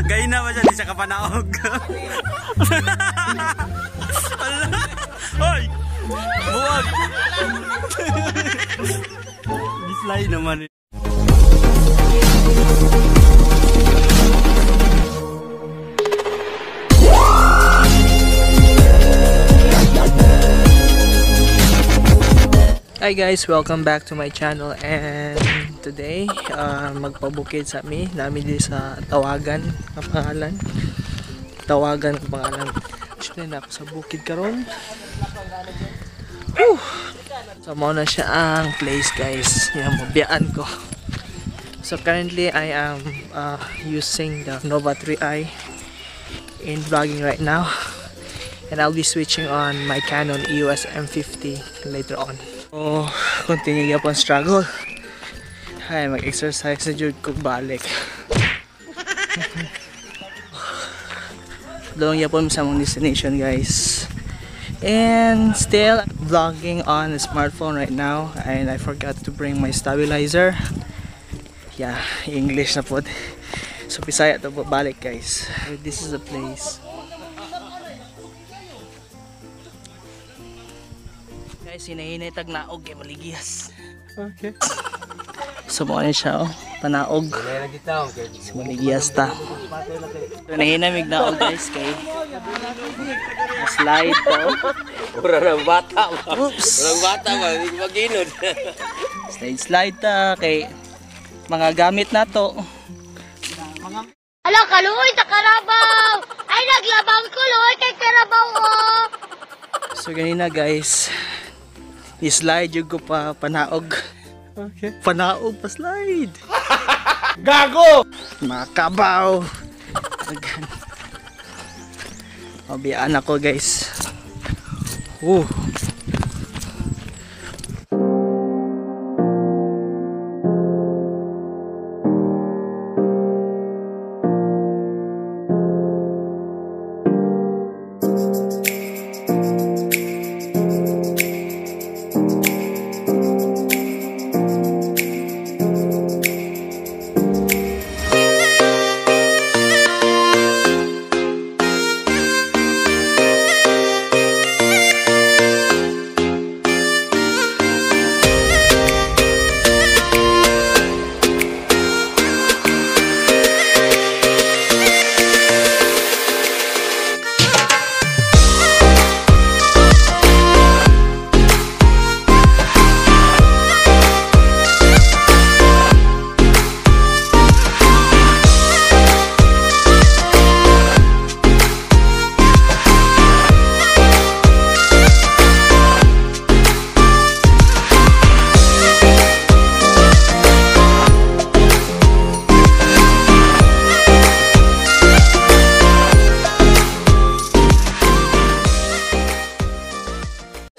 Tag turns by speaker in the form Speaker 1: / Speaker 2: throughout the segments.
Speaker 1: Gay na ba siya? Di siya kapanaog. Hoy! Buwag! Dislay naman.
Speaker 2: Hi guys, welcome back to my channel, and today magpabukid sa namin din sa Tawagan ang pangalan. Tawagan ang pangalan. Actually na ako sa bukid karon. So mo na siya ang place guys. Yan mabiyaan ko. So currently I am using the Nova 3i in vlogging right now, and I'll be switching on my Canon EOS M50 later on. Oh, continue yapon struggle. Ay, mag-exercise na jud ko balik. Doon yapon sa mong destination guys. And still vlogging on a smartphone right now, and I forgot to bring my stabilizer. Yeah, English na po. So Bisaya to balik guys. This is the place. Guys, hinahinay tag naog kay maligiyas. Okay. So mo na siya panaog. So maligiyas ta. So nahinamig naog guys kay slide to.
Speaker 1: Urang bata.
Speaker 2: Oops.
Speaker 1: Urang bata ba maginod.
Speaker 2: Slide ta kay mga gamit na to.
Speaker 3: Ala kaluoy ta karabaw. Ay naglabaw ko luoy kay karabaw oh.
Speaker 2: So ganina guys. I-slide yung ko pa panaog. Okay. Panaog pa slide.
Speaker 1: Gago!
Speaker 2: Makabaw. Mabiyaan ako guys.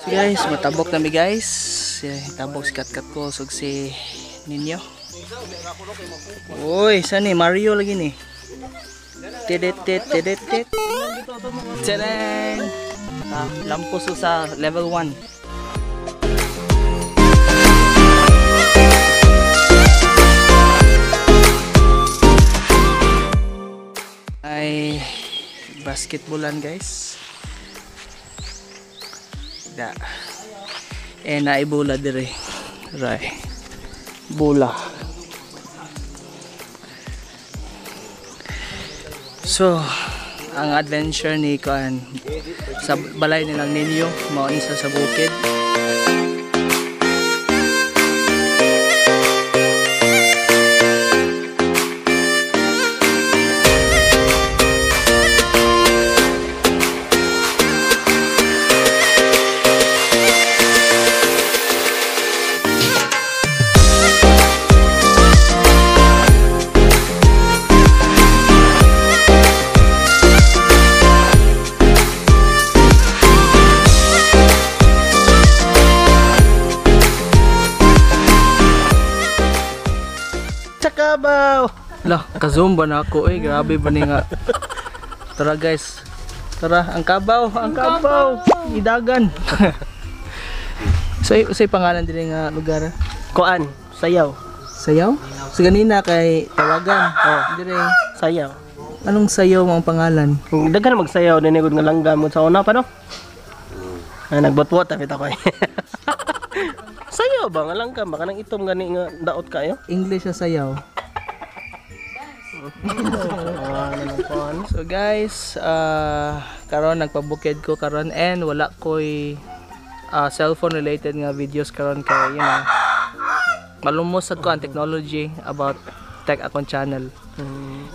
Speaker 2: Guys, matabok nami guys. Tabok si kat-kat ko sug si ninyo. Uy, saan ni Mario lagi ni? Tidet. Tadang! Lampos sa level 1. Ay basketballan guys. Da. Naibula dire. Ray. Bola. So, ang adventure ni Kuan sa balay nilang ninyo, mao isa sa bukid. Kabaw. Lah, ka-zoom ba na ako eh, grabe ba ni nga. Tara guys. Tara, ang kabaw, idagan. Say pangalan din nga lugar.
Speaker 4: Kuan, Sayaw.
Speaker 2: Sayaw? Sa ganina kay Tawagan.
Speaker 4: Dire Sayaw.
Speaker 2: Anong sayaw mo ang pangalan?
Speaker 4: Daghan magsayaw din igod nga langgam mo sa una pa no. Nagbotbot tapit ako eh. Sayaw ba nga langgam baka nang itom gani nga daot kayo?
Speaker 2: English sa sayaw. So guys, karon nagpabukid ko karon and wala ko'y cellphone related nga videos karon kay malumos sad ko ang technology about tech akong channel.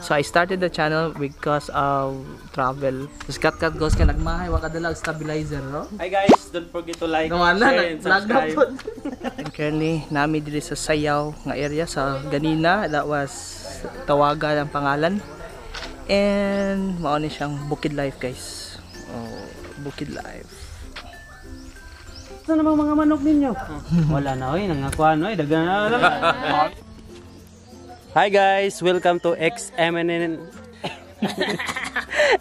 Speaker 2: So I started the channel because of travel. Tapos cut goes ka nagmahay wa kadalag stabilizer, no?
Speaker 4: Hi guys, don't forget to like, share, and subscribe.
Speaker 2: And currently nami diri sa Sayaw nga area sa ganina, that was Tawagan ang pangalan. And mao ni siyang Bukid life guys. Oh, Bukid life.
Speaker 4: Ano namang mga manok ninyo? Wala na oy, nangakuan oy, dagan na. Hi guys, welcome to XMNN.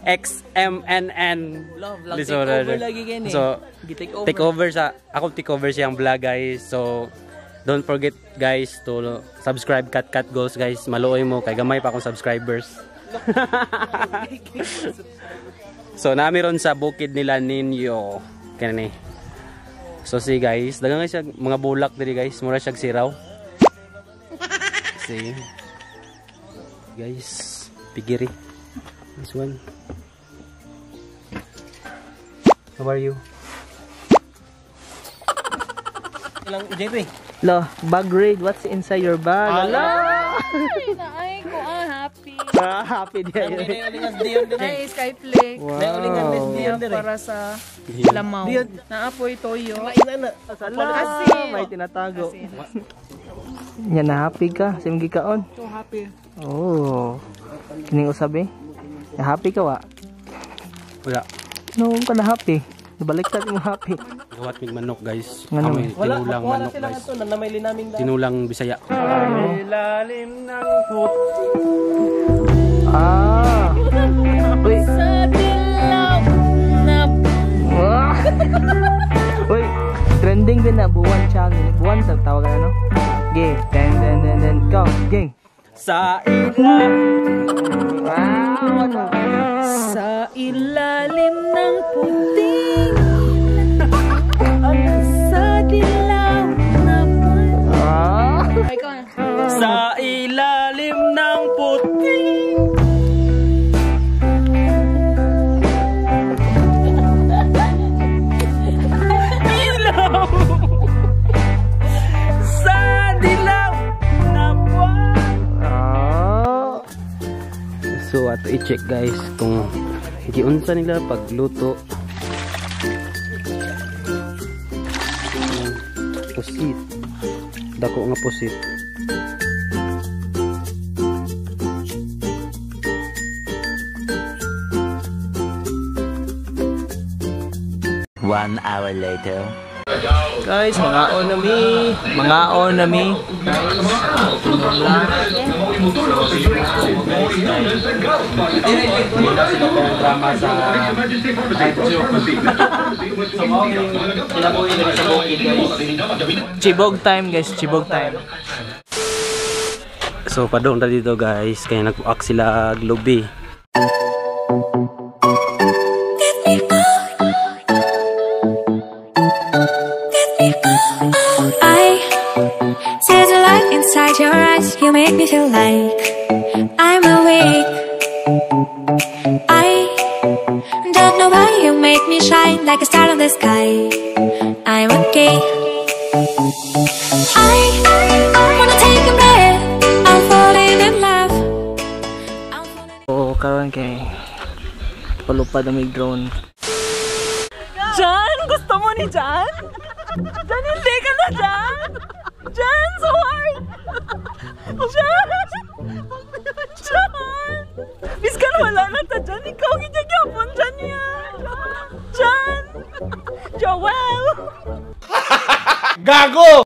Speaker 4: XMNN. So, take over sa ako take over siyang vlog guys. So, don't forget guys to subscribe cut goals guys. Maluoy mo kay gamay pa akong subscribers. So, nami ron sa bukid nila ninyo. Kanani. So, see guys, dagang siya mga bulak diri guys, mura siya siraw. See. Guys, pigiri. This one. How are you? Ilang Jeffrey?
Speaker 2: Lo, bag raid, what's inside your bag?
Speaker 3: Ay, ko happy.
Speaker 2: Happy dia.
Speaker 3: Ay, Skyflix.
Speaker 2: Wow.
Speaker 3: Para sa lamaw. Naapoy toyo.
Speaker 2: May tinatago. Yan na happy ka, simgi kaon.
Speaker 3: So happy.
Speaker 2: Oh. Kining usabi? Na happy ka wa?
Speaker 4: Wala.
Speaker 2: No, ka na happy. Nabaliktad mo happy.
Speaker 4: Gawat mig manok guys.
Speaker 2: Ngano?
Speaker 4: Kami tinulang manok guys. Tinulang Bisaya. Ilalim ng puti.
Speaker 2: Ah. Uy.
Speaker 3: Sa dilaw na
Speaker 2: Uy, trending din na buwan challenge. Buwan sa tawagan ano? Game. Then go. Game.
Speaker 4: Sa ilalim.
Speaker 2: Wow.
Speaker 3: sa ilalim ng puting sa dilaw na
Speaker 4: sa ilalim ng puting ilaw sa dilaw na buwan. So ato i-check guys kung giunsa nila pagluto. Pusit. Dako nga pusit.
Speaker 5: One hour later.
Speaker 2: Guys, mangaon nami.
Speaker 4: Drama sa
Speaker 2: Chibog time guys, chibog time.
Speaker 4: So padong na dito guys, kaya nag-uak sila globe.
Speaker 6: See the light inside your eyes, you make me feel like I'm awake. I don't know why you make me shine like a star in the sky. I'm okay. I wanna take a breath, I'm falling in love.
Speaker 2: Oo, karon kay palupad na may drone. Jan, gusto mo ni Jan? Jan, hindi ka na Jan! Jan, so hard! Jan! Jan! Biskan wala na ta Jan, ikaw gigyapon Jan niya! Jan! Joel!
Speaker 1: Gago!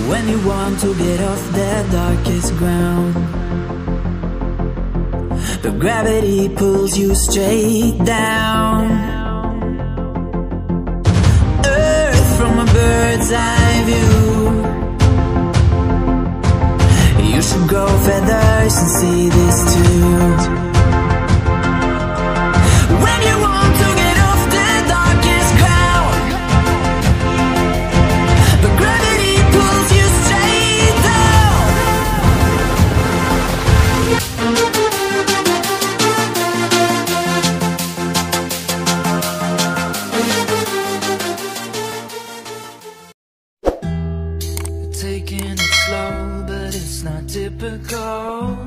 Speaker 7: When you want to get off that darkest ground, but gravity pulls you straight down. Earth from a bird's eye view. You should grow feathers and see this too. When you want to get off the darkest ground, but gravity pulls you straight down. Taking it slow, but it's not typical.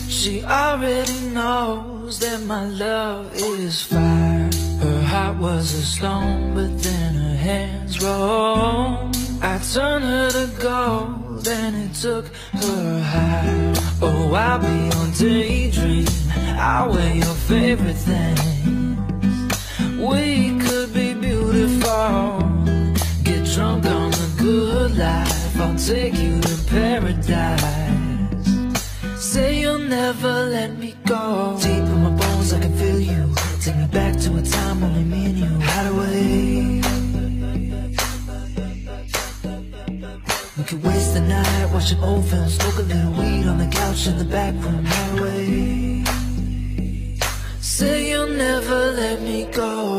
Speaker 7: She already knows that my love is fire. Her heart was a stone, but then her hands roll. I turned her to gold, and it took her high. Oh, I'll be on daydream. I'll wear your favorite things. We could be beautiful. Get drunk on the good life. I'll take you to paradise. Say you'll never let me go. Deep in my bones I can feel you. Take me back to a time only me and you had away. We could waste the night watching old films, smoke a little weed on the couch in the back room right away. Say you'll never let me go.